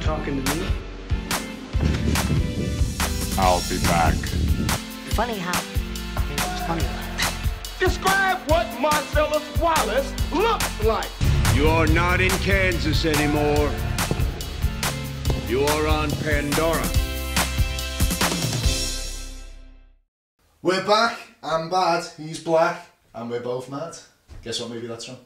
talking to me? I'll be back. Funny how. It's funny. Describe what Marcellus Wallace looks like. You're not in Kansas anymore. You're on Pandora. We're back. I'm bad. He's black. And we're both mad. Guess what movie that's from?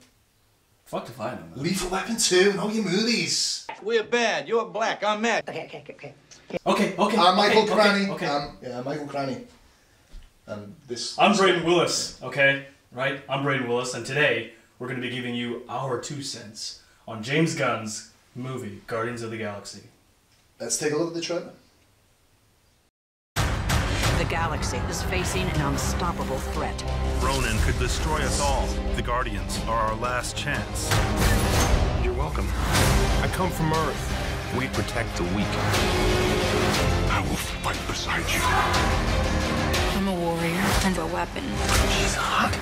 Fuck if I know, man. Lethal Weapon 2. Know your movies. We're bad. You're black. I'm mad. Okay. I'm Michael Cranney. Okay. Yeah, Michael Cranney. And this. I'm Braden Willis. Okay, right? I'm Braden Willis, and today we're going to be giving you our 2 cents on James Gunn's movie Guardians of the Galaxy. Let's take a look at the trailer. The galaxy is facing an unstoppable threat. Ronan could destroy us all. The Guardians are our last chance. You're welcome. I come from Earth. We protect the weak. I will fight beside you. I'm a warrior and a weapon. She's hot.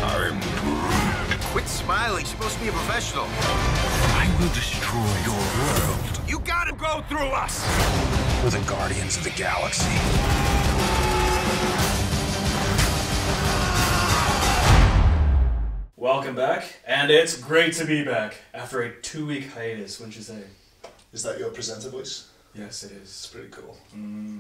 I'm Groot. Quit smiling. You're supposed to be a professional. I will destroy your world. You gotta go through us. We're the Guardians of the Galaxy. Welcome back, and it's great to be back after a 2-week hiatus, wouldn't you say? Is that your presenter voice? Yes, it is. It's pretty cool.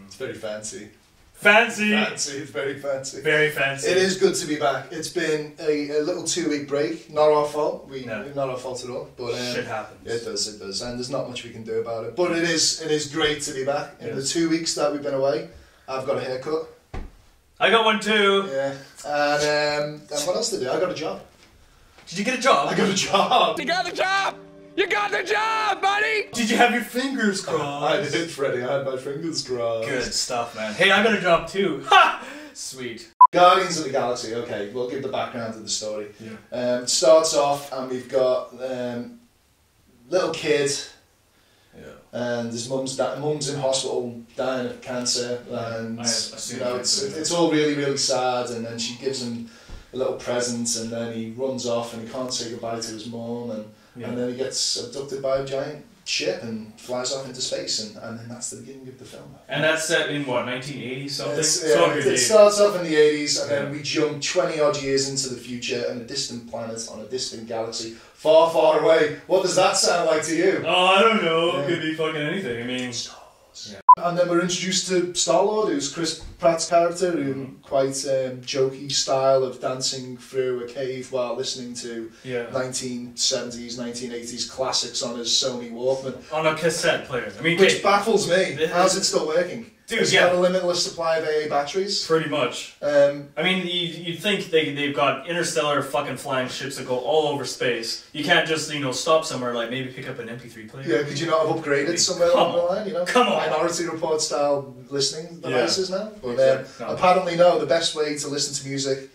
It's very fancy. Fancy! Fancy, it's very fancy. Very fancy. It is good to be back. It's been a little 2-week break. Not our fault. No. Not our fault at all. But shit happens. It does. And there's not much we can do about it. But it is great to be back. In the 2 weeks that we've been away, I've got a haircut. I got one too! Yeah. And what else did I do? I got a job. Did you get a job? I got a job! You got the job! You got the job, buddy! Did you have your fingers crossed? I did, Freddie. I had my fingers crossed. Good stuff, man. Hey, I got a job too. Ha! Sweet. Guardians of the Galaxy. Okay, we'll give the background to the story. Yeah. It starts off and we've got little kid. Yeah. And his mum's in hospital dying of cancer, and it's all really, really sad. And then she gives him a little present, and then he runs off and he can't say goodbye to his mum, and then he gets abducted by a giant ship and flies off into space, and then that's the beginning of the film. And that's set in what, 1980 something? It starts off in the 80s, and then we jump 20 odd years into the future in a distant planet on a distant galaxy, far, far away. What does that sound like to you? Oh, I don't know. It could be fucking anything. I mean, yeah. And then we're introduced to Star-Lord, who's Chris Pratt's character, who quite jokey style of dancing through a cave while listening to 1970s, 1980s classics on his Sony Walkman. On a cassette player. I mean, which baffles me. How's it still working? Dude, it's got a limitless supply of AA batteries. Pretty much. I mean, you'd think they've got interstellar fucking flying ships that go all over space. You can't just, stop somewhere, like maybe pick up an MP3 player. Yeah, could you not have upgraded somewhere along the line, Come on. Minority Report style listening devices now? But apparently no, the best way to listen to music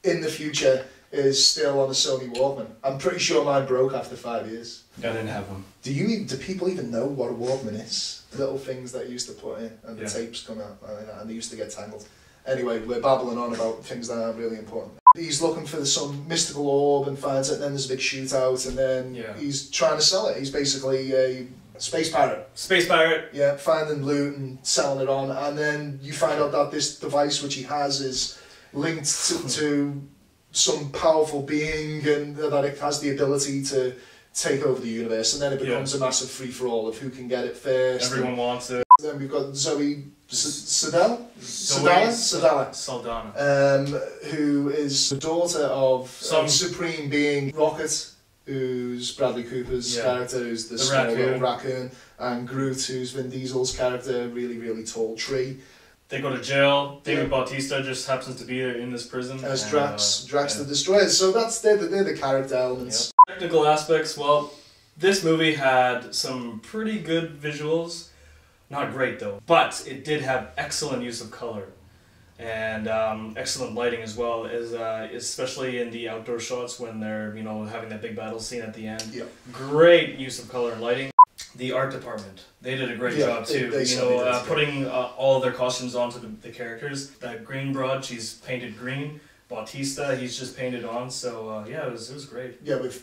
in the future is still on a Sony Walkman. I'm pretty sure mine broke after 5 years. I didn't have them. Do people even know what a Walkman is? Little things that you used to put in, and the tapes come out, and they used to get tangled. Anyway, we're babbling on about things that aren't really important. He's looking for some mystical orb and finds it, and then there's a big shootout, and then he's trying to sell it. He's basically a space pirate. Space pirate? Yeah, finding loot and selling it on, and then you find out that this device which he has is linked to some powerful being, and that it has the ability to take over the universe, and then it becomes a massive free-for-all of who can get it first. Everyone wants it. Then we've got Zoe Saldana, who is the daughter of some supreme being, Rocket, who's Bradley Cooper's character, who's the small little raccoon, and Groot, who's Vin Diesel's character, really, really tall tree. They go to jail. David Bautista just happens to be there in this prison. As Drax the Destroyer. So they're the character elements. Technical aspects, well, this movie had some pretty good visuals. Not great though, but it did have excellent use of color. And excellent lighting as well, especially in the outdoor shots when they're, having that big battle scene at the end. Yep. Great use of color and lighting. The art department, they did a great job too. Putting all of their costumes onto the characters. That green broad, she's painted green. Bautista, he's just painted on, so yeah, it was great. Yeah, with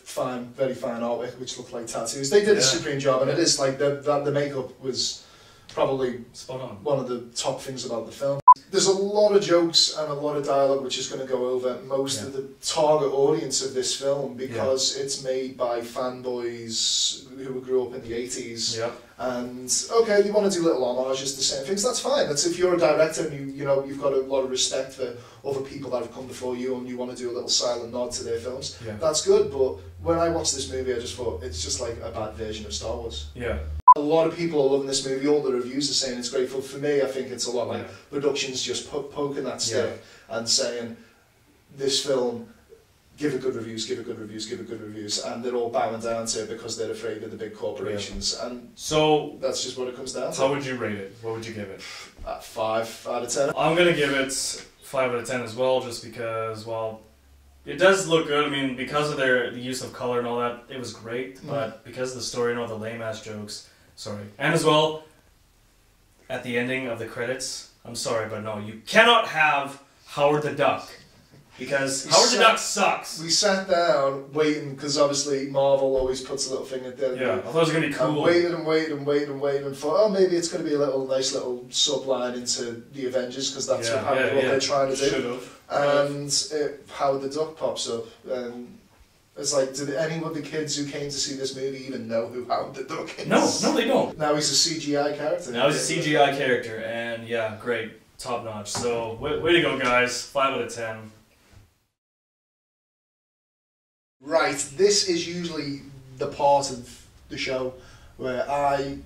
very fine artwork, which looked like tattoos. They did a supreme job, and it is like the makeup was probably spot on. One of the top things about the film. There's a lot of jokes and a lot of dialogue which is going to go over most of the target audience of this film, because it's made by fanboys who grew up in the 80s. Yeah. And okay, you want to do little homages to certain things, that's fine. That's if you're a director and you know you've got a lot of respect for other people that have come before you and you want to do a little silent nod to their films. Yeah. That's good, but when I watched this movie I just thought it's just like a bad version of Star Wars. Yeah. A lot of people are loving this movie, all the reviews are saying it's great. For me, I think it's a lot like production's just poking that stick and saying, this film, give it good reviews, give it good reviews, give it good reviews, and they're all bowing down to it because they're afraid of the big corporations. And so that's just what it comes down to. How would you rate it? What would you give it? 5 out of 10. I'm going to give it 5 out of 10 as well, just because, well, it does look good. I mean, because of the use of color and all that, it was great, but because of the story and all the lame-ass jokes, sorry. And as well, at the ending of the credits, I'm sorry, but no, you cannot have Howard the Duck. Because Howard the Duck sucks. We sat down waiting, because obviously Marvel always puts a little thing at the end. Yeah, I thought it was going to be cool. And waited and thought, oh, maybe it's going to be a nice little subline into the Avengers, because that's what they're trying to do. Should've. And Howard the Duck pops up, and it's like, did any of the kids who came to see this movie even know who Howard the Duck is? No, they don't. Now he's a CGI character. Now he's a CGI character, and yeah, great. Top notch. So, way to go, guys. 5 out of 10. Right, this is usually the part of the show where I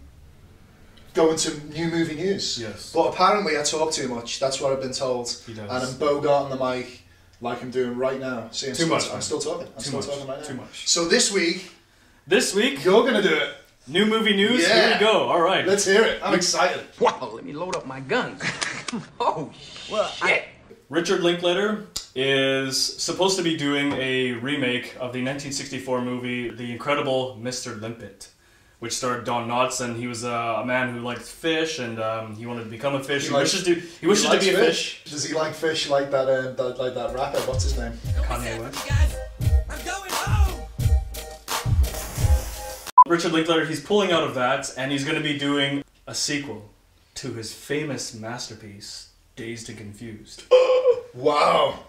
go into new movie news. Yes. But apparently I talk too much, that's what I've been told. He does. And I'm bogarting the mic like I'm doing right now. See, I'm still talking. I'm still talking right now. Too much. So this week, you're going to do it. New movie news? Yeah. Here we go. All right. Let's hear it. I'm excited. Wow, let me load up my guns. Oh, shit. Richard Linklater is supposed to be doing a remake of the 1964 movie The Incredible Mr. Limpet, which starred Don Knotts, and he was a man who liked fish, and he wanted to become a fish. He wishes to be a fish. Does he like fish like that rapper? What's his name? Kanye West. I'm going home! Richard Linklater, he's pulling out of that, and he's going to be doing a sequel to his famous masterpiece, Dazed and Confused. Wow.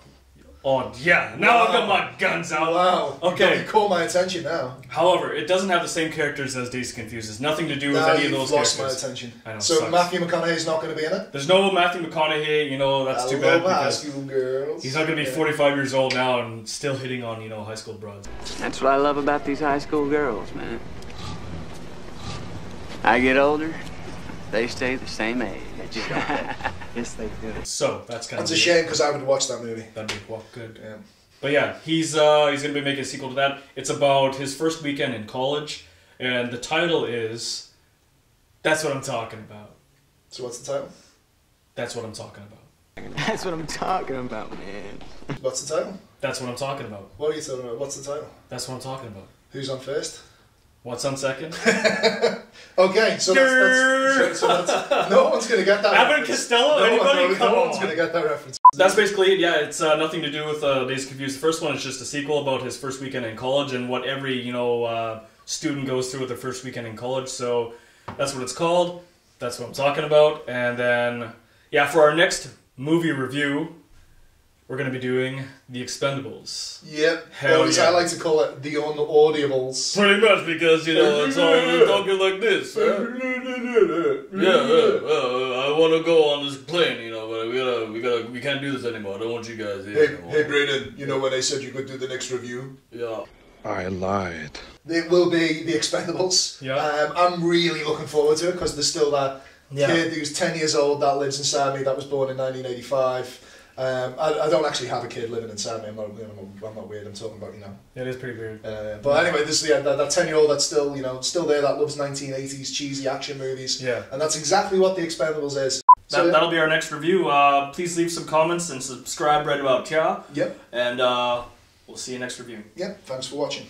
Oh, yeah. Now I've got my guns out. Wow. Okay. You caught my attention now. However, it doesn't have the same characters as Dazed and Confused. It's nothing to do with any of those characters. Lost my attention. I know, so Matthew McConaughey's not going to be in it? There's no Matthew McConaughey, you know, that's too bad. High school girls. He's not going to be 45 years old now and still hitting on, you know, high school broads. That's what I love about these high school girls, man. I get older, they stay the same age. Yes, they do. So that's kind of. That's a shame because I would watch that movie. That'd be good. Yeah. But yeah, he's going to be making a sequel to that. It's about his first weekend in college, and the title is "That's What I'm Talking About." So what's the title? That's what I'm talking about. That's what I'm talking about, man. What's the title? That's what I'm talking about. What are you talking about? What's the title? That's what I'm talking about. Who's on first? What's on second? Okay, so that's no one's going to get that Abbott and Costello? Anybody? Come on. No one's going to get that reference. That's basically it, yeah. It's nothing to do with Dazed Confused. The first one is just a sequel about his first weekend in college and what every, student goes through with their first weekend in college. So that's what it's called. That's what I'm talking about. And then, yeah, for our next movie review, we're going to be doing The Expendables. Yep. Hell yeah. I like to call it The Unaudibles. Pretty much, because, it's all talking like this. I want to go on this plane, but we can't do this anymore. I don't want you guys here. Hey, Braden, you know when I said you could do the next review? Yeah. I lied. It will be The Expendables. Yeah. I'm really looking forward to it because there's still that kid who's 10 years old that lives inside me that was born in 1985. I don't actually have a kid living inside me. I'm not weird. I'm talking about It is pretty weird. But anyway, this that 10-year-old that's still there that loves 1980s cheesy action movies. Yeah. And that's exactly what The Expendables is. So That'll be our next review. Please leave some comments and subscribe right about here. Yep. And we'll see you next review. Yep. Thanks for watching.